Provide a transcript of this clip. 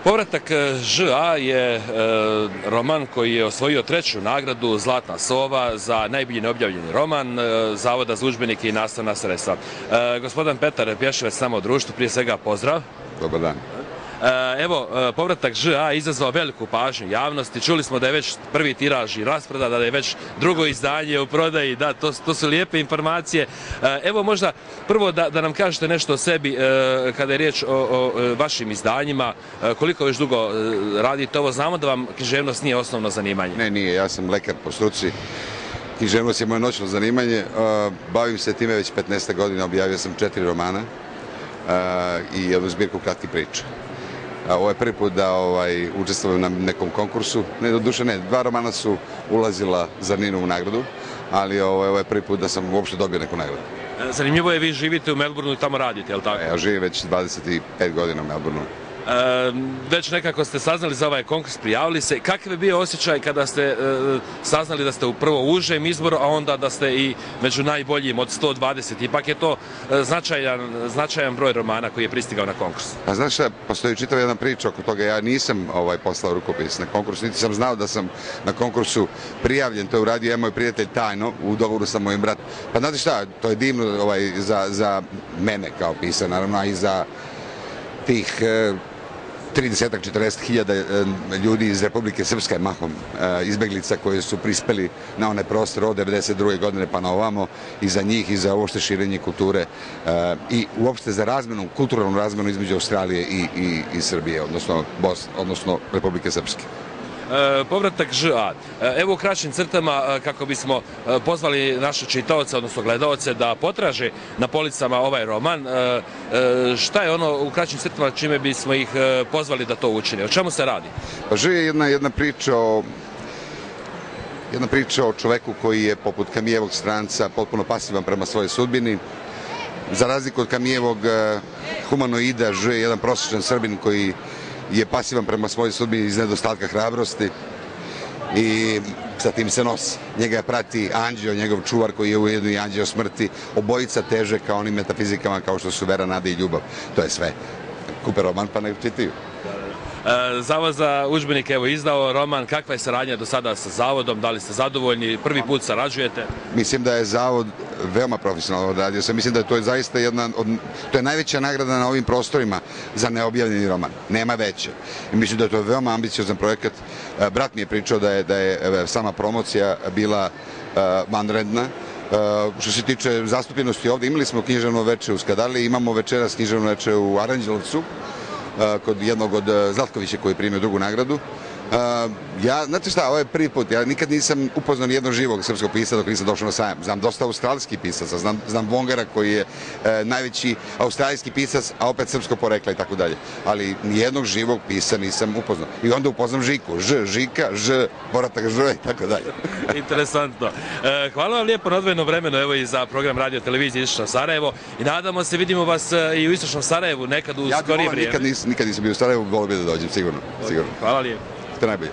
Povratak Ž.A. je roman koji je osvojio 3. nagradu Zlatna sova za najbolji neobjavljeni roman Zavoda za udžbenike i nastavna sredstva. Gospodin Petar Pješevec s nama u društvu, prije svega pozdrav. Dobar dan. Evo, povratak Ž.A. izazvao veliku pažnju javnosti. Čuli smo da je već prvi tiraž i rasproda, da je već drugo izdanje u prodaji. Da, to su lijepe informacije. Evo možda prvo da nam kažete nešto o sebi kada je riječ o vašim izdanjima. Koliko već dugo radite ovo? Znamo da vam književnost nije osnovno zanimanje. Ne, nije. Ja sam lekar po struci. Književnost je moje noćno zanimanje. Bavim se time već 15 godina. Objavio sam 4 romana i jednu zbirku kratkih priča. Ovo je prvi put da učestvujem na nekom konkursu. Ne, do duše ne, 2 romana su ulazila za Ninovu nagradu, ali ovo je prvi put da sam uopšte dobio neku nagradu. Zanimljivo je, vi živite u Melbourneu i tamo radite, je li tako? Ja živim već 25 godina u Melbourneu. Već nekako ste saznali za ovaj konkurs, prijavili se. Kakav je bio osjećaj kada ste saznali da ste u prvo užem izboru, a onda da ste i među najboljim od 120? Ipak je to značajan broj romana koji je pristigao na konkurs. Pa znaš šta, postoji čitava jedna priča oko toga. Ja nisam poslao rukopis na konkurs, niti sam znao da sam na konkursu prijavljen. To je uradio moj prijatelj tajno, u dogovoru sa mojim bratom. Pa znate šta, to je divno za mene kao pisar, naravno, a i za tih 30-40 hiljada ljudi iz Republike Srpske, mahom izbeglica koji su prispeli na one prostore od 1992. godine pa na ovamo, i za njih i za uopšte širenje kulture i uopšte za razmenu, kulturalnu razmenu između Australije i Srbije, odnosno Republike Srpske. Povratak Ž.A. Evo u kraćim crtama, kako bismo pozvali naše čitaoce, odnosno gledaoce, da potraže na policama ovaj roman. Šta je ono u kraćim crtama čime bismo ih pozvali da to učine? O čemu se radi? Pa Ž je jedna priča o čoveku koji je poput Kamijevog stranca potpuno pasivan prema svojoj sudbini. Za razliku od Kamijevog humanoida, Ž je jedan prosječan Srbin koji je pasivan prema svojoj sudbini iz nedostatka hrabrosti i sa tim se nosi. Njega prati anđeo, njegov čuvar koji je ujedno i anđeo smrti. Obojica teže ka onim metafizikama kao što su vera, nada i ljubav. To je sve. Kupe roman pa ne čitaju. Zavod za udžbenike evo izdao roman. Kakva je saradnja do sada sa Zavodom? Da li ste zadovoljni? Prvi put sarađujete? Mislim da je Zavod veoma profesionalno odradio se. Mislim da je to zaista to je najveća nagrada na ovim prostorima za neobjavljeni roman. Nema veće. I mislim da je to veoma ambiciozan projekat. Brat mi je pričao da je sama promocija bila vanredna. Što se tiče zastupljenosti ovde, imali smo književno veče u Skadali, imamo večeras književno veče u Aranđelovcu, kod jednog od Zlatkovića koji je primio drugu nagradu. Znate šta, ovo je prvi put. Ja nikad nisam upoznao ni jednog živog srpskog pisca dok nisam došao na sajam. Znam dosta australijskih pisaca, znam Vongera koji je najveći australijski pisac, a opet srpsko porekla i tako dalje. Ali nijednog živog pisca nisam upoznao. I onda upoznam Žiku. Žika, povratak Ž i tako dalje. Interesantno. Hvala vam lijepo na odvojeno vremenu, evo i za program Radio Televizije Istočno Sarajevo. I nadamo se, vidimo vas i u Istočnom Sarajevu nekad u skorije vrijeme. Nikad nisam bio u Sarajevu, volio bih da dođem, sigurno. Hvala lijepo. Ste najbolji.